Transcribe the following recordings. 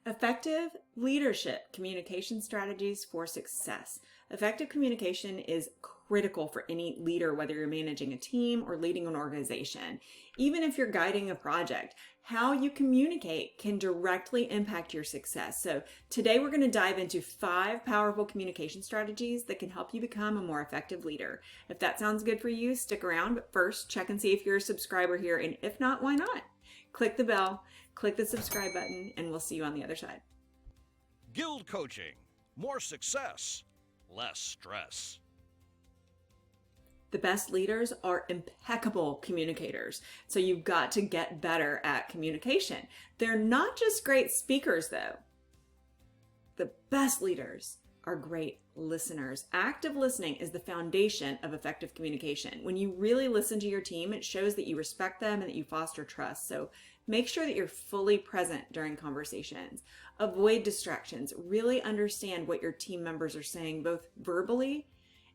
Effective leadership communication strategies for success. Effective communication is critical for any leader, whether you're managing a team or leading an organization. Even if you're guiding a project, how you communicate can directly impact your success. So today we're going to dive into 5 powerful communication strategies that can help you become a more effective leader. If that sounds good for you, stick around, but first check and see if you're a subscriber here, and if not, why not? Click the bell, click the subscribe button, and we'll see you on the other side. GILD Coaching. More success, less stress. The best leaders are impeccable communicators. So you've got to get better at communication. They're not just great speakers, though. The best leaders are great listeners. Active listening is the foundation of effective communication. When you really listen to your team, it shows that you respect them and that you foster trust. So make sure that you're fully present during conversations. Avoid distractions. Really understand what your team members are saying, both verbally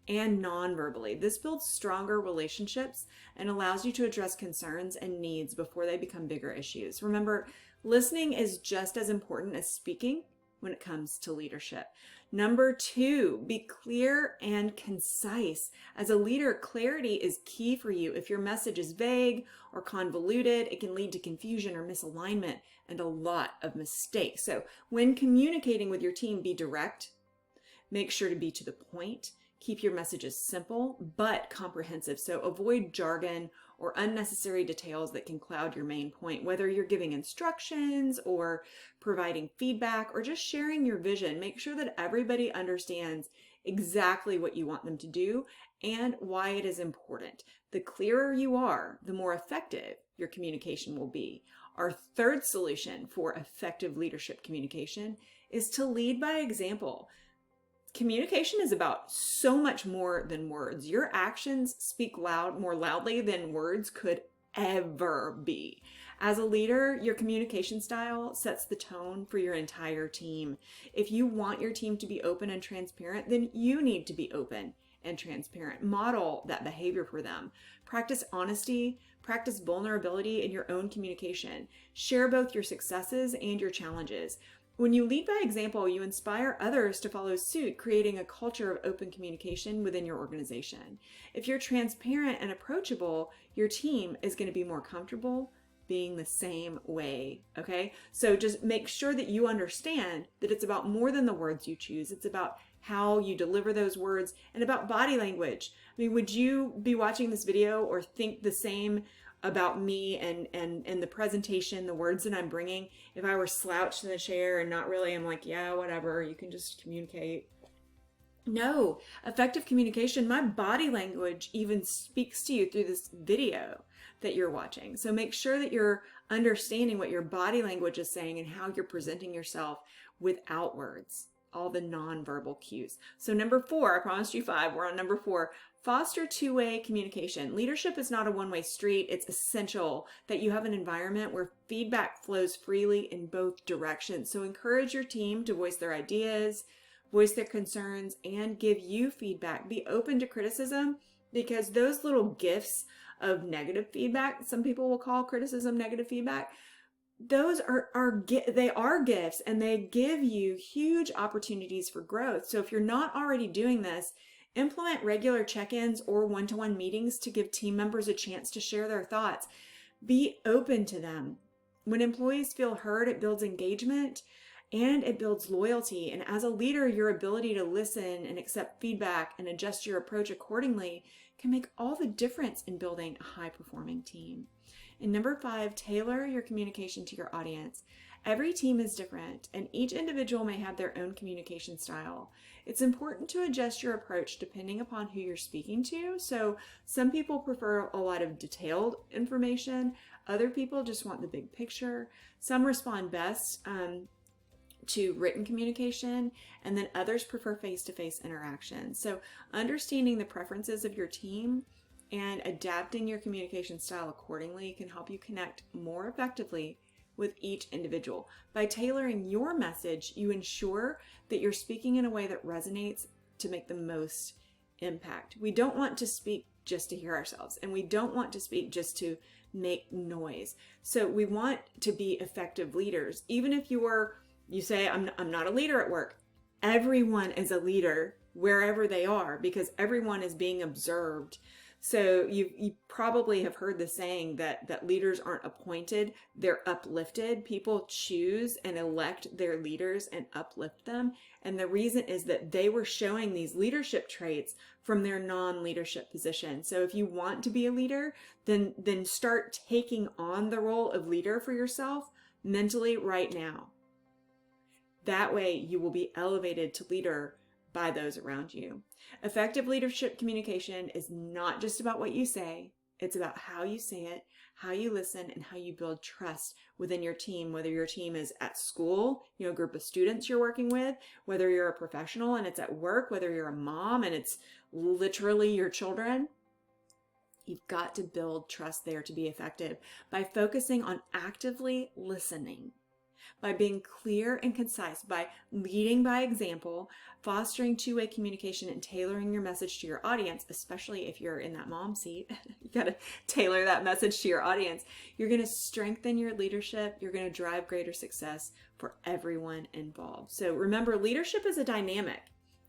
and non-verbally. This builds stronger relationships and allows you to address concerns and needs before they become bigger issues. Remember, listening is just as important as speaking when it comes to leadership. Number 2, be clear and concise. As a leader, clarity is key for you. If your message is vague or convoluted, it can lead to confusion or misalignment and a lot of mistakes. So when communicating with your team, be direct. Make sure to be to the point. Keep your messages simple but comprehensive. So avoid jargon or unnecessary details that can cloud your main point. Whether you're giving instructions or providing feedback or just sharing your vision, make sure that everybody understands exactly what you want them to do and why it is important. The clearer you are, the more effective your communication will be. Our third solution for effective leadership communication is to lead by example. Communication is about so much more than words. Your actions speak more loudly than words could ever be. As a leader, your communication style sets the tone for your entire team. If you want your team to be open and transparent, then you need to be open and transparent. Model that behavior for them. Practice honesty, practice vulnerability in your own communication. Share both your successes and your challenges. When you lead by example, you inspire others to follow suit, creating a culture of open communication within your organization. If you're transparent and approachable, your team is going to be more comfortable being the same way, okay? So just make sure that you understand that it's about more than the words you choose. It's about how you deliver those words and about body language. I mean, would you be watching this video or think the same about me and the presentation, the words that I'm bringing, if I were slouched in the chair and not really, I'm like, yeah, whatever, you can just communicate? No, effective communication, my body language even speaks to you through this video that you're watching. So make sure that you're understanding what your body language is saying and how you're presenting yourself without words, all the nonverbal cues. So number 4, I promised you 5, we're on number 4. Foster two-way communication. Leadership is not a one-way street. It's essential that you have an environment where feedback flows freely in both directions. So encourage your team to voice their ideas, voice their concerns, and give you feedback. Be open to criticism, because those little gifts of negative feedback, some people will call criticism negative feedback, those are gifts, and they give you huge opportunities for growth. So if you're not already doing this, implement regular check-ins or one-to-one meetings to give team members a chance to share their thoughts. Be open to them. When employees feel heard, it builds engagement and it builds loyalty. And as a leader, your ability to listen and accept feedback and adjust your approach accordingly can make all the difference in building a high-performing team. And number 5, tailor your communication to your audience. Every team is different, and each individual may have their own communication style. It's important to adjust your approach depending upon who you're speaking to. So some people prefer a lot of detailed information. Other people just want the big picture. Some respond best to written communication, and then others prefer face-to-face interaction. So understanding the preferences of your team and adapting your communication style accordingly can help you connect more effectively with each individual. By tailoring your message, you ensure that you're speaking in a way that resonates to make the most impact. We don't want to speak just to hear ourselves, and we don't want to speak just to make noise. So we want to be effective leaders. Even if you're You say, I'm not a leader at work. Everyone is a leader wherever they are because everyone is being observed. So you probably have heard the saying that leaders aren't appointed, they're uplifted. People choose and elect their leaders and uplift them. And the reason is that they were showing these leadership traits from their non-leadership position. So if you want to be a leader, then start taking on the role of leader for yourself mentally right now. That way you will be elevated to leader by those around you. Effective leadership communication is not just about what you say. It's about how you say it, how you listen, and how you build trust within your team, whether your team is at school, a group of students you're working with, whether you're a professional and it's at work, whether you're a mom and it's literally your children. You've got to build trust there to be effective by focusing on actively listening, by being clear and concise, by leading by example, fostering two-way communication, and tailoring your message to your audience, especially if you're in that mom seat. You got to tailor that message to your audience. You're going to strengthen your leadership. You're going to drive greater success for everyone involved. So remember, leadership is a dynamic.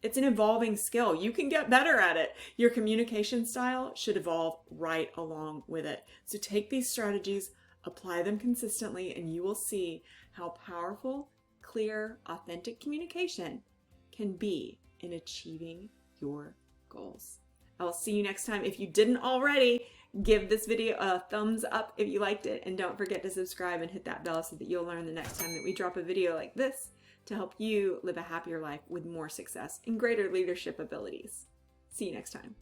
It's an evolving skill. You can get better at it. Your communication style should evolve right along with it. So take these strategies, apply them consistently, and you will see how powerful, clear, authentic communication can be in achieving your goals. I will see you next time. If you didn't already, give this video a thumbs up if you liked it, and don't forget to subscribe and hit that bell so that you'll learn the next time that we drop a video like this to help you live a happier life with more success and greater leadership abilities. See you next time.